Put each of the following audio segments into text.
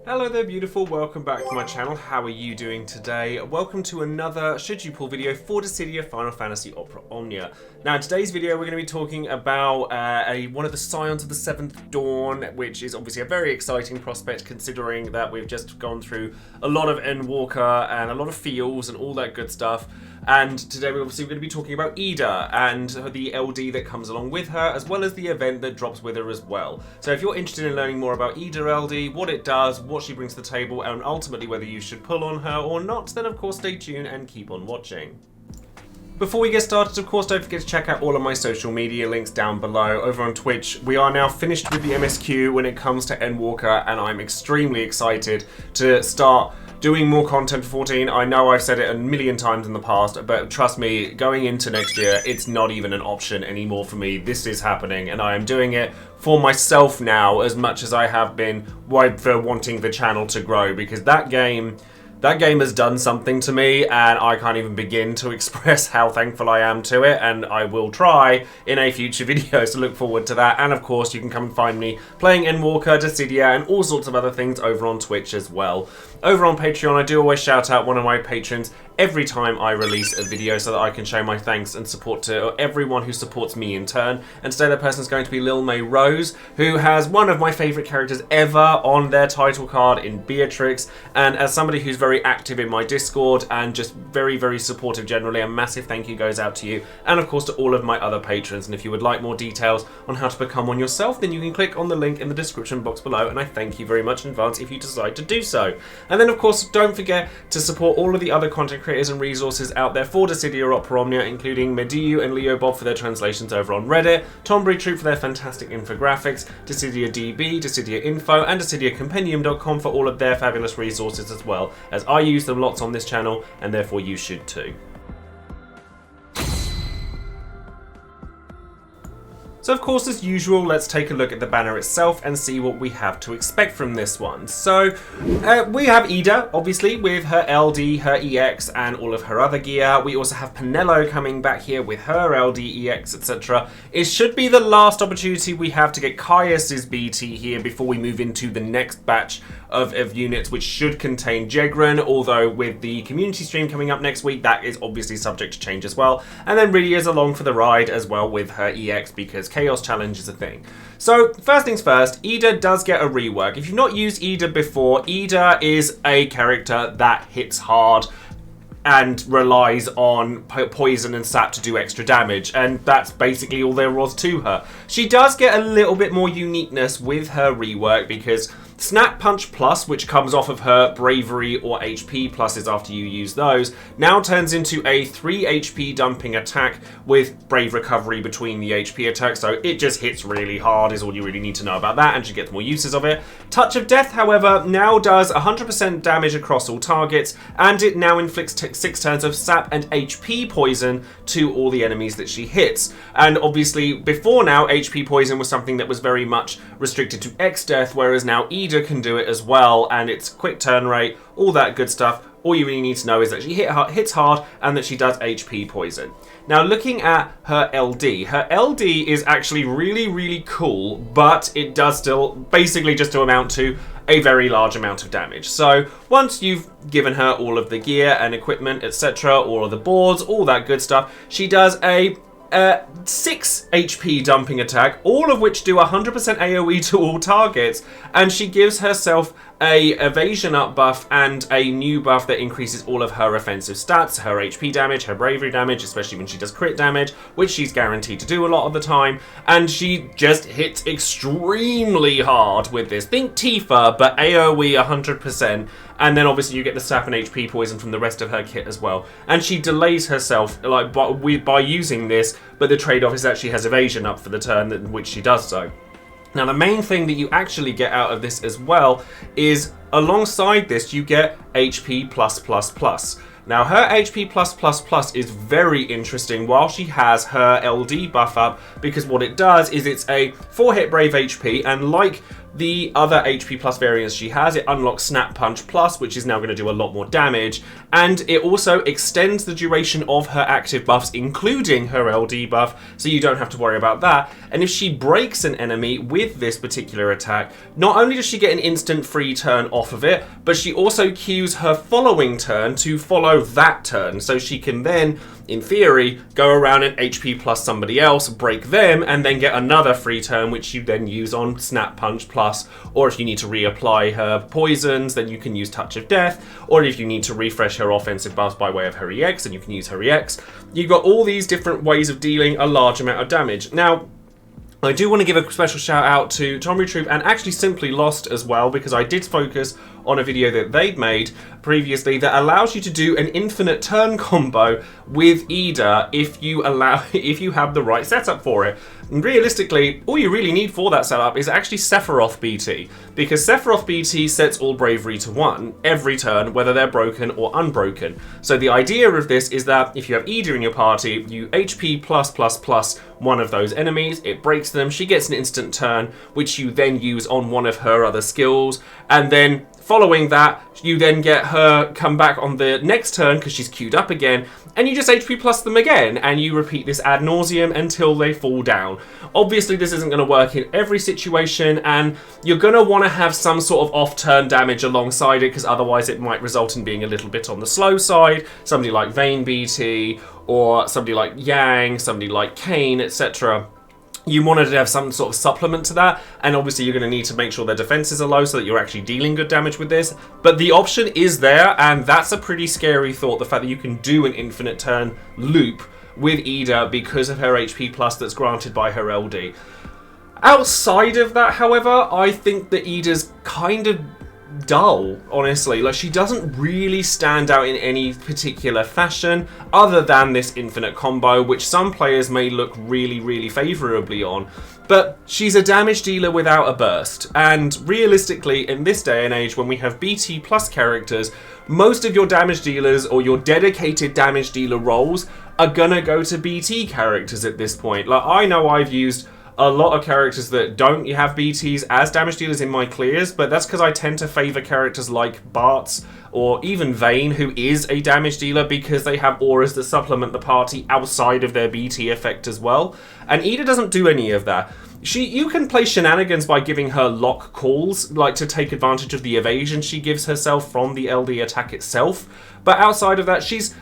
Hello there beautiful, welcome back to my channel. How are you doing today? Welcome to another Should You Pull video for Dissidia Final Fantasy Opera Omnia. Now in today's video we're going to be talking about one of the Scions of the 7th Dawn, which is obviously a very exciting prospect considering that we've just gone through a lot of Endwalker and a lot of feels and all that good stuff. And today we're obviously going to be talking about Yda and the LD that comes along with her, as well as the event that drops with her as well. So if you're interested in learning more about Yda LD, what it does, what she brings to the table, and ultimately whether you should pull on her or not, then of course stay tuned and keep on watching. Before we get started, of course, don't forget to check out all of my social media links down below. Over on Twitch, we are now finished with the MSQ when it comes to Endwalker, and I'm extremely excited to start doing more content for 14. I know I've said it a million times in the past, but trust me, going into next year, it's not even an option anymore for me. This is happening, and I am doing it for myself now as much as I have been for wanting the channel to grow, because that game has done something to me, and I can't even begin to express how thankful I am to it, and I will try in a future video, so look forward to that. And of course, you can come and find me playing Endwalker, Dissidia, and all sorts of other things over on Twitch as well. Over on Patreon, I do always shout out one of my patrons every time I release a video so that I can show my thanks and support to everyone who supports me in turn. And today that person is going to be Lil May Rose, who has one of my favourite characters ever on their title card in Beatrix. And as somebody who's very active in my Discord and just very, very supportive generally, a massive thank you goes out to you. And of course to all of my other patrons. And if you would like more details on how to become one yourself, then you can click on the link in the description box below. And I thank you very much in advance if you decide to do so. And then of course, don't forget to support all of the other content creators and resources out there for Dissidia Opera Omnia, including Mediu and Leo Bob for their translations over on Reddit, Tombury Troop for their fantastic infographics, Dissidia DB, Dissidia Info, and DissidiaCompendium.com for all of their fabulous resources as well, as I use them lots on this channel, and therefore you should too. So of course, as usual, let's take a look at the banner itself and see what we have to expect from this one. So we have Yda, obviously, with her LD, her EX, and all of her other gear. We also have Penelo coming back here with her LD, EX, etc. It should be the last opportunity we have to get Caius's BT here before we move into the next batch of units, which should contain Jegran, although with the community stream coming up next week, that is obviously subject to change as well. And then Rydia is along for the ride as well with her EX, because Chaos Challenge is a thing. So first things first, Yda does get a rework. If you've not used Yda before, Yda is a character that hits hard and relies on poison and sap to do extra damage, and that's basically all there was to her. She does get a little bit more uniqueness with her rework, because Snap Punch Plus, which comes off of her Bravery or HP pluses after you use those, now turns into a 3 HP dumping attack with Brave Recovery between the HP attacks, so it just hits really hard is all you really need to know about that, and she gets more uses of it. Touch of Death, however, now does 100% damage across all targets, and it now inflicts 6 turns of sap and HP poison to all the enemies that she hits. And obviously, before now, HP poison was something that was very much restricted to ExDeath, whereas now Yda can do it as well, and it's quick turn rate, all that good stuff. All you really need to know is that she hits hard and that she does HP poison. Now looking at her LD is actually really, really cool, but it does still basically just to amount to a very large amount of damage. So once you've given her all of the gear and equipment, etc., all of the boards, all that good stuff, she does a 6 HP dumping attack, all of which do 100% AoE to all targets, and she gives herself a evasion up buff and a new buff that increases all of her offensive stats, her HP damage, her bravery damage, especially when she does crit damage, which she's guaranteed to do a lot of the time, and she just hits extremely hard with this. Think Tifa, but AoE 100%. And then obviously you get the sap and HP poison from the rest of her kit as well. And she delays herself like by using this, but the trade-off is that she has evasion up for the turn in which she does so. Now the main thing that you actually get out of this as well is alongside this you get HP+++. Now her HP+++ is very interesting while she has her LD buff up, because what it does is it's a 4-hit Brave HP, and like the other HP plus variants she has. It unlocks Snap Punch Plus, which is now going to do a lot more damage, and it also extends the duration of her active buffs, including her LD buff, so you don't have to worry about that. And if she breaks an enemy with this particular attack, not only does she get an instant free turn off of it, but she also queues her following turn to follow that turn, so she can then, in theory, go around and HP plus somebody else, break them, and then get another free turn, which you then use on Snap Punch Plus. Or if you need to reapply her poisons, then you can use Touch of Death. Or if you need to refresh her offensive buffs by way of her EX, then you can use her EX. You've got all these different ways of dealing a large amount of damage. Now, I do want to give a special shout out to Tomry Troop and actually Simply Lost as well, because I did focus on a video that they'd made previously that allows you to do an infinite turn combo with Yda if you have the right setup for it. And realistically, all you really need for that setup is actually Sephiroth BT, because Sephiroth BT sets all bravery to 1 every turn, whether they're broken or unbroken. So the idea of this is that if you have Yda in your party, you HP plus one of those enemies, it breaks them, she gets an instant turn, which you then use on one of her other skills, and then following that, you then get her come back on the next turn because she's queued up again, and you just HP plus them again, and you repeat this ad nauseum until they fall down. Obviously, this isn't going to work in every situation, and you're going to want to have some sort of off-turn damage alongside it, because otherwise it might result in being a little bit on the slow side. Somebody like Vayne BT, or somebody like Yang, somebody like Kane, etc. You wanted to have some sort of supplement to that, and obviously you're going to need to make sure their defenses are low so that you're actually dealing good damage with this. But the option is there, and that's a pretty scary thought, the fact that you can do an infinite turn loop with Yda because of her HP plus that's granted by her LD. Outside of that, however, I think that Yda's kind of dull, honestly. Like, she doesn't really stand out in any particular fashion other than this infinite combo, which some players may look really favorably on. But she's a damage dealer without a burst, and realistically, in this day and age when we have BT plus characters, most of your damage dealers or your dedicated damage dealer roles are gonna go to BT characters at this point. Like, I know I've used a lot of characters that don't have BTs as damage dealers in my clears, but that's because I tend to favour characters like Bartz or even Vayne, who is a damage dealer, because they have auras that supplement the party outside of their BT effect as well. And Yda doesn't do any of that. You can play shenanigans by giving her lock calls, like to take advantage of the evasion she gives herself from the LD attack itself. But outside of that, she's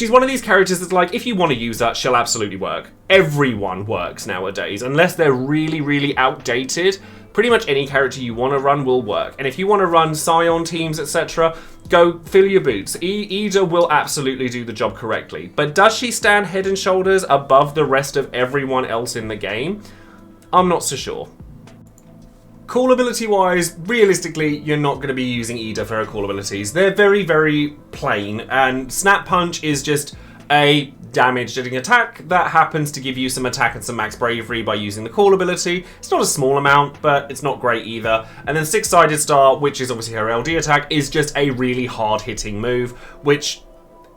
one of these characters that's like, if you want to use that, she'll absolutely work. Everyone works nowadays, unless they're really outdated. Pretty much any character you want to run will work. And if you want to run Scion teams, etc., go fill your boots. Yda will absolutely do the job correctly. But does she stand head and shoulders above the rest of everyone else in the game? I'm not so sure. Call ability wise, realistically, you're not going to be using Yda for her call abilities. They're very plain, and Snap Punch is just a damage dealing attack that happens to give you some attack and some max bravery by using the call ability. It's not a small amount, but it's not great either. And then Six-Sided Star, which is obviously her LD attack, is just a really hard hitting move, which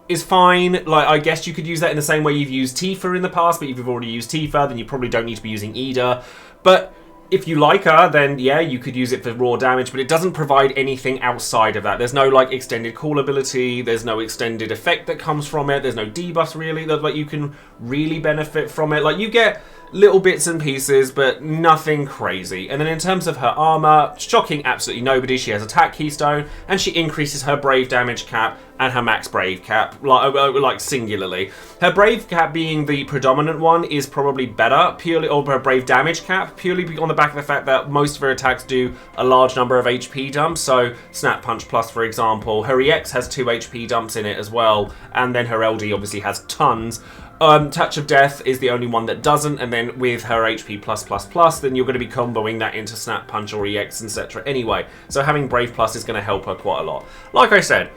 is fine. Like, I guess you could use that in the same way you've used Tifa in the past, but if you've already used Tifa, then you probably don't need to be using Yda. But if you like her, then yeah, you could use it for raw damage, but it doesn't provide anything outside of that. There's no, like, extended call ability, there's no extended effect that comes from it, there's no debuff, really, that, like, you can really benefit from it. Like, you get little bits and pieces, but nothing crazy. And then in terms of her armor, shocking absolutely nobody. She has attack keystone, and she increases her brave damage cap and her max brave cap, like singularly. Her brave cap being the predominant one is probably better, purely, or her brave damage cap, purely on the back of the fact that most of her attacks do a large number of HP dumps. So Snap Punch Plus, for example, her EX has 2 HP dumps in it as well, and then her LD obviously has tons. Touch of Death is the only one that doesn't, and then with her HP+++, then you're going to be comboing that into Snap Punch or EX, etc. anyway. So having Brave Plus is going to help her quite a lot. Like I said,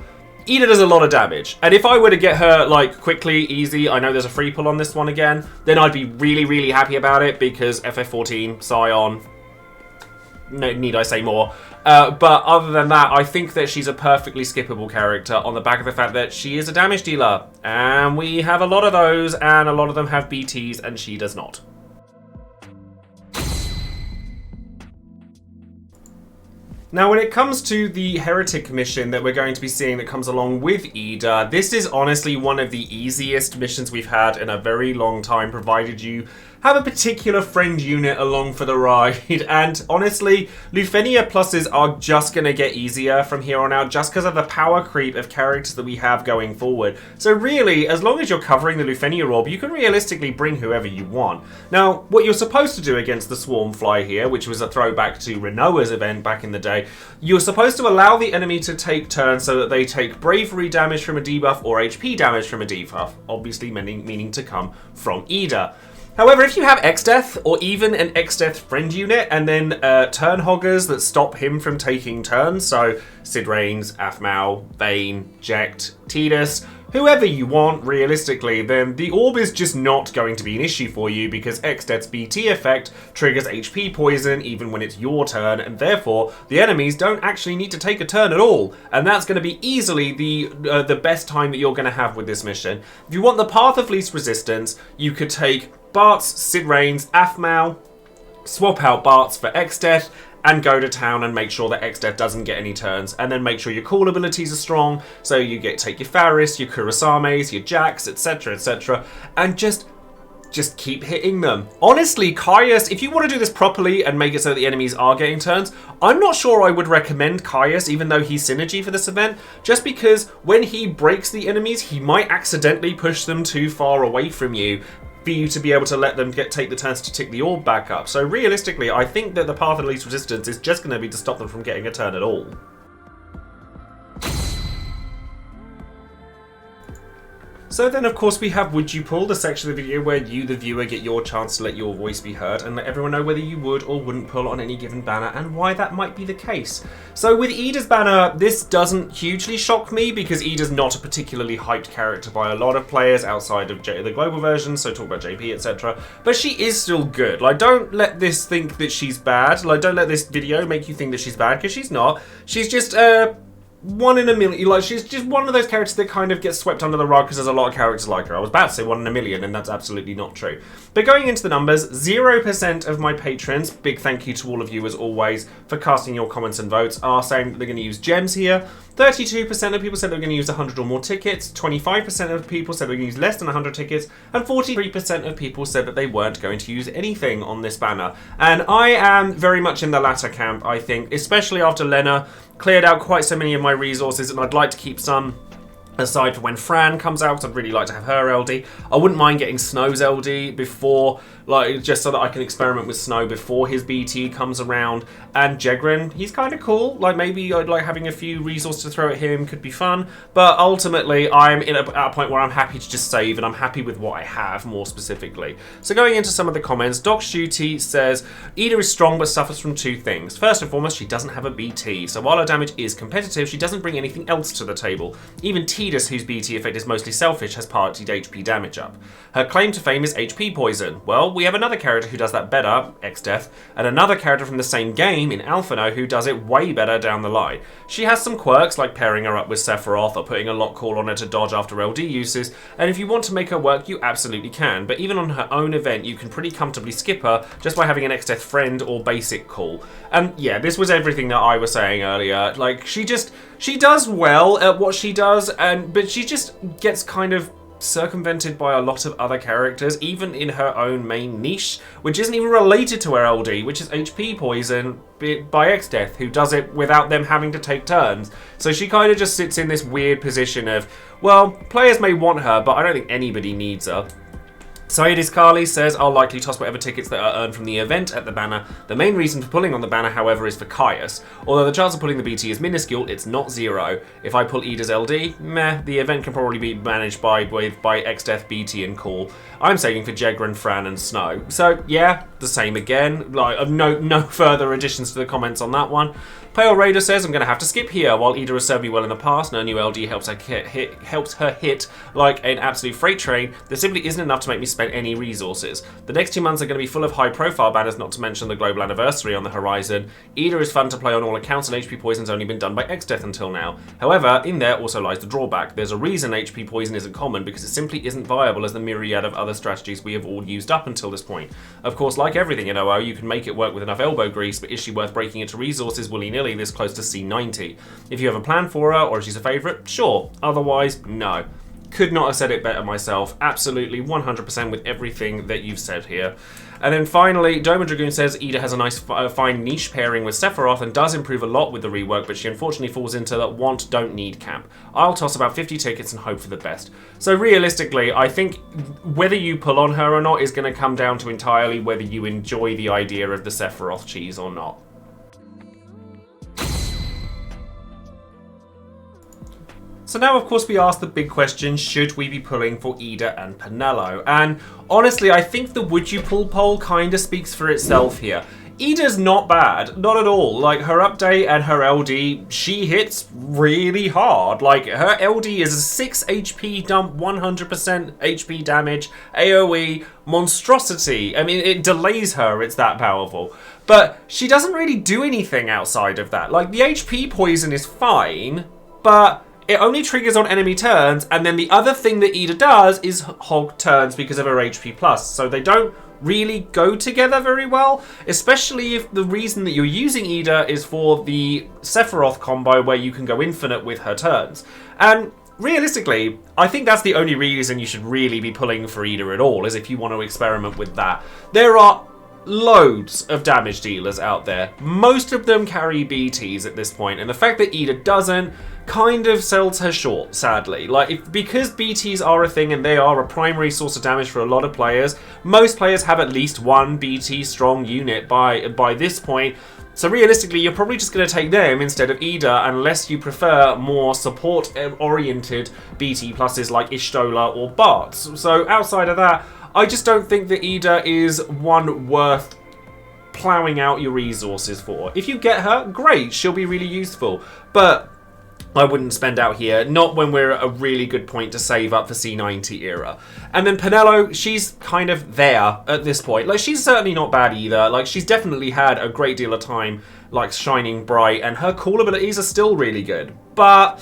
Yda does a lot of damage, and if I were to get her, like, quickly, easy, I know there's a free pull on this one again, then I'd be really happy about it, because FF14, Scion, no need I say more. But other than that, I think that she's a perfectly skippable character on the back of the fact that she is a damage dealer. And we have a lot of those, and a lot of them have BTs, and she does not. Now, when it comes to the Heretic mission that we're going to be seeing that comes along with Yda, this is honestly one of the easiest missions we've had in a very long time, provided you have a particular friend unit along for the ride. And honestly, Lufenia pluses are just going to get easier from here on out, just because of the power creep of characters that we have going forward. So really, as long as you're covering the Lufenia orb, you can realistically bring whoever you want. Now, what you're supposed to do against the Swarmfly here, which was a throwback to Renoa's event back in the day, you're supposed to allow the enemy to take turns so that they take bravery damage from a debuff or HP damage from a debuff, obviously meaning to come from Yda. However, if you have ExDeath, or even an ExDeath friend unit, and then turn hoggers that stop him from taking turns, so Sid Reigns, Aphmau, Vayne, Jekt, Tidus, whoever you want, realistically, then the orb is just not going to be an issue for you, because ExDeath's BT effect triggers HP poison even when it's your turn, and therefore the enemies don't actually need to take a turn at all. And that's going to be easily the best time that you're going to have with this mission. If you want the path of least resistance, you could take Bart's, Sid Reigns, Aphmau, swap out Bart's for ExDeath, and go to town and make sure that ExDeath doesn't get any turns, and then make sure your call abilities are strong, so you take your Faris, your Kurisames, your Jax, etc, and just keep hitting them. Honestly, Caius, if you want to do this properly and make it so that the enemies are getting turns, I'm not sure I would recommend Caius, even though he's synergy for this event, just because when he breaks the enemies, he might accidentally push them too far away from you for you to be able to let them take the turns to tick the orb back up. So realistically, I think that the path of least resistance is just going to be to stop them from getting a turn at all. So then, of course, we have Would You Pull, the section of the video where you, the viewer, get your chance to let your voice be heard and let everyone know whether you would or wouldn't pull on any given banner and why that might be the case. So with Yda's banner, this doesn't hugely shock me because Yda's not a particularly hyped character by a lot of players outside of the global version, so talk about JP, etc. But she is still good. Like, don't let this think that she's bad. Like, don't let this video make you think that she's bad, because she's not. She's just, one in a million. Like, she's just one of those characters that kind of gets swept under the rug because there's a lot of characters like her. I was about to say 1 in a million, and that's absolutely not true. But going into the numbers, 0% of my patrons, big thank you to all of you as always for casting your comments and votes, are saying that they're going to use gems here. 32% of people said they're going to use 100 or more tickets, 25% of people said they're going to use less than 100 tickets, and 43% of people said that they weren't going to use anything on this banner. And I am very much in the latter camp, I think, especially after Lena cleared out quite so many of my resources, and I'd like to keep some aside for when Fran comes out. I'd really like to have her LD. I wouldn't mind getting Snow's LD before, like, just so that I can experiment with Snow before his BT comes around. And Jegrin, he's kind of cool. Like, maybe I'd like having a few resources to throw at him, could be fun. But ultimately, I'm at a point where I'm happy to just save, and I'm happy with what I have, more specifically. So going into some of the comments, Doc Shooty says, Yda is strong but suffers from two things. First and foremost, she doesn't have a BT. So while her damage is competitive, she doesn't bring anything else to the table. Even Tidus, whose BT effect is mostly selfish, has partied HP damage up. Her claim to fame is HP poison. Well, we have another character who does that better, ExDeath, and another character from the same game in Alphino who does it way better down the line. She has some quirks like pairing her up with Sephiroth or putting a lock call on her to dodge after LD uses, and if you want to make her work, you absolutely can, but even on her own event, you can pretty comfortably skip her just by having an ExDeath friend or basic call. And yeah, this was everything that I was saying earlier. Like, she does well at what she does, but she just gets kind of circumvented by a lot of other characters, even in her own main niche, which isn't even related to her LD, which is HP poison by ExDeath, who does it without them having to take turns. So she kind of just sits in this weird position of, well, players may want her, but I don't think anybody needs her. Saeed Iskali says, I'll likely toss whatever tickets that are earned from the event at the banner. The main reason for pulling on the banner, however, is for Caius. Although the chance of pulling the BT is minuscule, it's not zero. If I pull Yda's LD, meh, the event can probably be managed by ExDeath, BT and Call. I'm saving for Jegrin, Fran and Snow. So yeah, the same again. Like, no further additions to the comments on that one. Pale Raider says, I'm going to have to skip here. While Yda has served me well in the past, no new LD helps her hit like an absolute freight train, there simply isn't enough to make me spend any resources. The next 2 months are going to be full of high-profile banners, not to mention the global anniversary on the horizon. Yda is fun to play on all accounts, and HP Poison's only been done by ExDeath until now. However, in there also lies the drawback. There's a reason HP Poison isn't common, because it simply isn't viable as the myriad of other strategies we have all used up until this point. Of course, like everything in OO, you can make it work with enough elbow grease, but is she worth breaking into resources willy-nilly nearly this close to C90. If you have a plan for her, or if she's a favourite, sure. Otherwise, no. Could not have said it better myself. Absolutely 100% with everything that you've said here. And then finally, Doma Dragoon says Yda has a nice fine niche pairing with Sephiroth and does improve a lot with the rework, but she unfortunately falls into that want, don't need camp. I'll toss about 50 tickets and hope for the best. So realistically, I think whether you pull on her or not is going to come down to entirely whether you enjoy the idea of the Sephiroth cheese or not. So now, of course, we ask the big question, should we be pulling for Yda and Penelo? And honestly, I think the would you pull poll kind of speaks for itself here. Yda's not bad, not at all. Like, her update and her LD, she hits really hard. Like, her LD is a 6 HP dump, 100% HP damage, AoE, monstrosity. I mean, it delays her, it's that powerful. But she doesn't really do anything outside of that. Like, the HP poison is fine, but it only triggers on enemy turns, and then the other thing that Yda does is hog turns because of her HP+. So they don't really go together very well, especially if the reason that you're using Yda is for the Sephiroth combo where you can go infinite with her turns. And realistically, I think that's the only reason you should really be pulling for Yda at all, is if you want to experiment with that. There are loads of damage dealers out there. Most of them carry BTs at this point, and the fact that Yda doesn't kind of sells her short, sadly. Like, because BTs are a thing and they are a primary source of damage for a lot of players, most players have at least one BT strong unit by this point. So realistically, you're probably just going to take them instead of Yda, unless you prefer more support-oriented BT pluses like Ishtola or Bartz. So outside of that, I just don't think that Yda is one worth ploughing out your resources for. If you get her, great, she'll be really useful. But I wouldn't spend out here, not when we're at a really good point to save up for C90 era. And then Penelo, she's kind of there at this point. Like, she's certainly not bad either. Like, she's definitely had a great deal of time, like, shining bright, and her cool abilities are still really good. But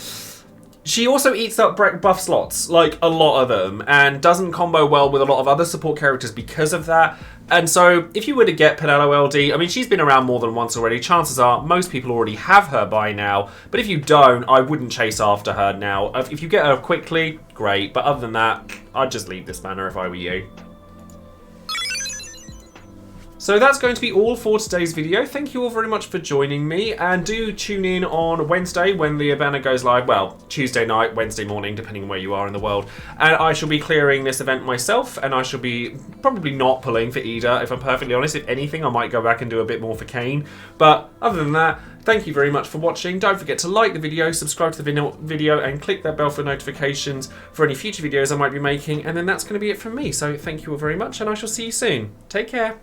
she also eats up buff slots, like a lot of them, and doesn't combo well with a lot of other support characters because of that. And so, if you were to get Penelo LD, I mean, she's been around more than once already. Chances are most people already have her by now. But if you don't, I wouldn't chase after her now. If you get her quickly, great. But other than that, I'd just leave this banner if I were you. So that's going to be all for today's video. Thank you all very much for joining me, and do tune in on Wednesday when the banner goes live. Well, Tuesday night, Wednesday morning, depending on where you are in the world. And I shall be clearing this event myself, and I shall be probably not pulling for Yda, if I'm perfectly honest. If anything, I might go back and do a bit more for Kayn. But other than that, thank you very much for watching. Don't forget to like the video, subscribe to the video, and click that bell for notifications for any future videos I might be making. And then that's going to be it from me. So thank you all very much, and I shall see you soon. Take care.